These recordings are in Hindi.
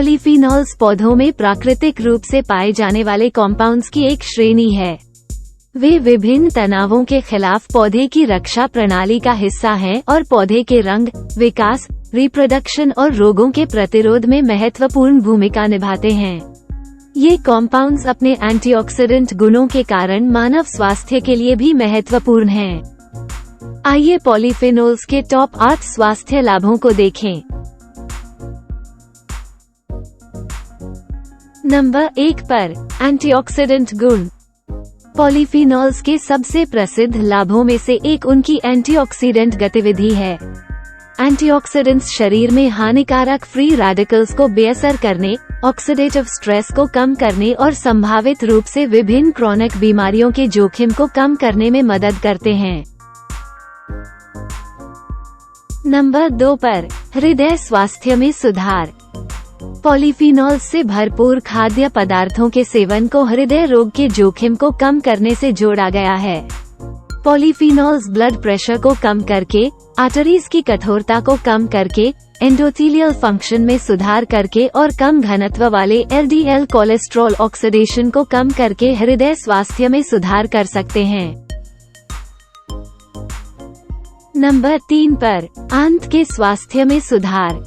पॉलीफिनॉल्स पौधों में प्राकृतिक रूप से पाए जाने वाले कॉम्पाउंड्स की एक श्रेणी है। वे विभिन्न तनावों के खिलाफ पौधे की रक्षा प्रणाली का हिस्सा हैं और पौधे के रंग, विकास, रिप्रोडक्शन और रोगों के प्रतिरोध में महत्वपूर्ण भूमिका निभाते हैं। ये कॉम्पाउंड्स अपने एंटीऑक्सीडेंट गुणों के कारण मानव स्वास्थ्य के लिए भी महत्वपूर्ण हैं। आइए पॉलीफिनोल्स के टॉप 8 स्वास्थ्य लाभों को देखें। नंबर 1 पर एंटीऑक्सीडेंट गुण। पॉलीफिनॉल्स के सबसे प्रसिद्ध लाभों में से एक उनकी एंटीऑक्सीडेंट गतिविधि है। एंटीऑक्सीडेंट्स शरीर में हानिकारक फ्री रेडिकल्स को बेअसर करने, ऑक्सीडेटिव स्ट्रेस को कम करने और संभावित रूप से विभिन्न क्रॉनिक बीमारियों के जोखिम को कम करने में मदद करते हैं। नंबर 2 पर हृदय स्वास्थ्य में सुधार। पॉलीफिनॉल्स से भरपूर खाद्य पदार्थों के सेवन को हृदय रोग के जोखिम को कम करने से जोड़ा गया है। पॉलीफिनॉल्स ब्लड प्रेशर को कम करके, आर्टरीज की कठोरता को कम करके, एंडोथेलियल फंक्शन में सुधार करके और कम घनत्व वाले एलडीएल कोलेस्ट्रॉल ऑक्सीडेशन को कम करके हृदय स्वास्थ्य में सुधार कर सकते हैं। नंबर 3 पर आंत के स्वास्थ्य में सुधार।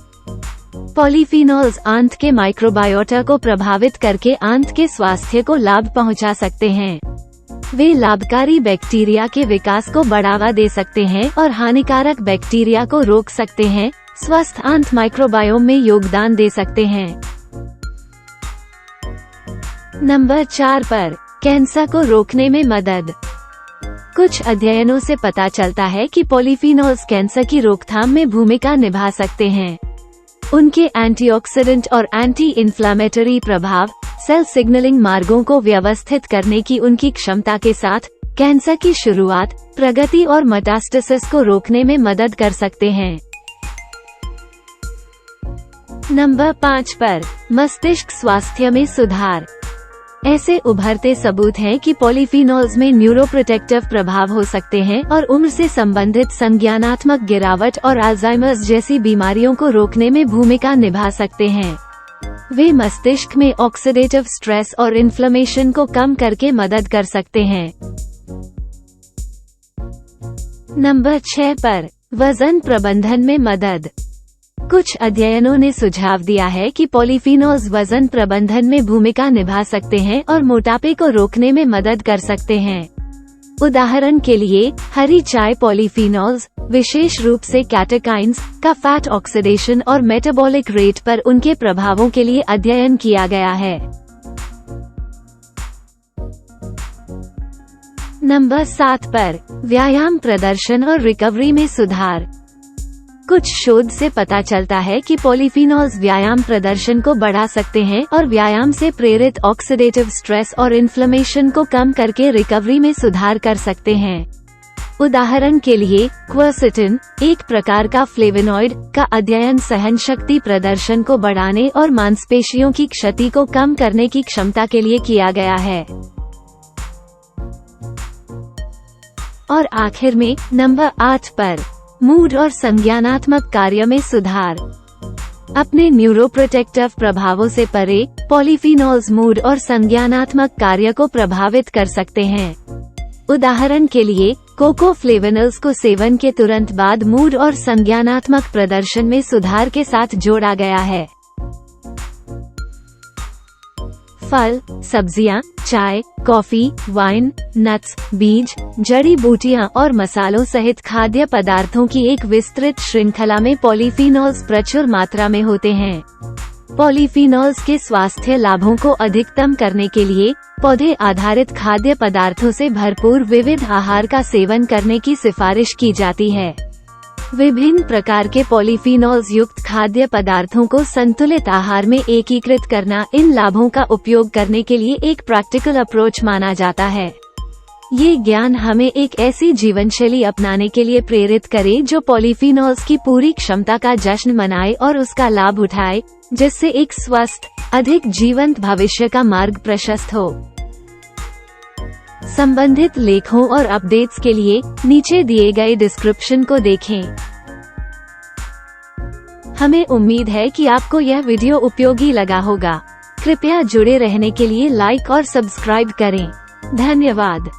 पॉलीफिनॉल्स आंत के माइक्रोबायोटा को प्रभावित करके आंत के स्वास्थ्य को लाभ पहुंचा सकते हैं। वे लाभकारी बैक्टीरिया के विकास को बढ़ावा दे सकते हैं और हानिकारक बैक्टीरिया को रोक सकते हैं, स्वस्थ आंत माइक्रोबायोम में योगदान दे सकते हैं। नंबर 4 पर कैंसर को रोकने में मदद। कुछ अध्ययनों से पता चलता है कि पॉलीफिनॉल्स कैंसर की रोकथाम में भूमिका निभा सकते हैं। उनके एंटीऑक्सीडेंट और एंटी इन्फ्लामेटरी प्रभाव सेल सिग्नलिंग मार्गों को व्यवस्थित करने की उनकी क्षमता के साथ कैंसर की शुरुआत, प्रगति और मेटास्टेसिस को रोकने में मदद कर सकते हैं। नंबर 5 पर मस्तिष्क स्वास्थ्य में सुधार। ऐसे उभरते सबूत हैं कि पॉलीफिनॉल्स में न्यूरोप्रोटेक्टिव प्रभाव हो सकते हैं और उम्र से संबंधित संज्ञानात्मक गिरावट और अल्जाइमर्स जैसी बीमारियों को रोकने में भूमिका निभा सकते हैं। वे मस्तिष्क में ऑक्सीडेटिव स्ट्रेस और इन्फ्लेमेशन को कम करके मदद कर सकते हैं। नंबर 6 पर वजन प्रबंधन में मदद। कुछ अध्ययनों ने सुझाव दिया है कि पॉलीफिनॉल्स वजन प्रबंधन में भूमिका निभा सकते हैं और मोटापे को रोकने में मदद कर सकते हैं। उदाहरण के लिए हरी चाय पॉलीफिनॉल्स, विशेष रूप से कैटेकाइन्स का फैट ऑक्सीडेशन और मेटाबॉलिक रेट पर उनके प्रभावों के लिए अध्ययन किया गया है। नंबर 7 पर व्यायाम प्रदर्शन और रिकवरी में सुधार। कुछ शोध से पता चलता है कि पॉलीफिनॉल्स व्यायाम प्रदर्शन को बढ़ा सकते हैं और व्यायाम से प्रेरित ऑक्सीडेटिव स्ट्रेस और इन्फ्लेमेशन को कम करके रिकवरी में सुधार कर सकते हैं। उदाहरण के लिए क्वर्सेटिन, एक प्रकार का फ्लेवोनॉइड, का अध्ययन सहनशक्ति प्रदर्शन को बढ़ाने और मांसपेशियों की क्षति को कम करने की क्षमता के लिए किया गया है। और आखिर में नंबर 8 पर मूड और संज्ञानात्मक कार्य में सुधार। अपने न्यूरोप्रोटेक्टिव प्रभावों से परे पॉलीफिनॉल्स मूड और संज्ञानात्मक कार्य को प्रभावित कर सकते हैं। उदाहरण के लिए कोको फ्लेवोनोल्स को सेवन के तुरंत बाद मूड और संज्ञानात्मक प्रदर्शन में सुधार के साथ जोड़ा गया है। फल, सब्जियां, चाय, कॉफी, वाइन, नट्स, बीज, जड़ी बूटियां और मसालों सहित खाद्य पदार्थों की एक विस्तृत श्रृंखला में पॉलीफिनॉल्स प्रचुर मात्रा में होते हैं। पॉलीफिनॉल्स के स्वास्थ्य लाभों को अधिकतम करने के लिए पौधे आधारित खाद्य पदार्थों से भरपूर विविध आहार का सेवन करने की सिफारिश की जाती है। विभिन्न प्रकार के पॉलीफिनॉल्स युक्त खाद्य पदार्थों को संतुलित आहार में एकीकृत करना इन लाभों का उपयोग करने के लिए एक प्रैक्टिकल अप्रोच माना जाता है। ये ज्ञान हमें एक ऐसी जीवनशैली अपनाने के लिए प्रेरित करे जो पॉलीफिनॉल्स की पूरी क्षमता का जश्न मनाए और उसका लाभ उठाए, जिससे एक स्वस्थ, अधिक जीवंत भविष्य का मार्ग प्रशस्त हो। संबंधित लेखों और अपडेट्स के लिए नीचे दिए गए डिस्क्रिप्शन को देखें। हमें उम्मीद है कि आपको यह वीडियो उपयोगी लगा होगा। कृपया जुड़े रहने के लिए लाइक और सब्सक्राइब करें। धन्यवाद।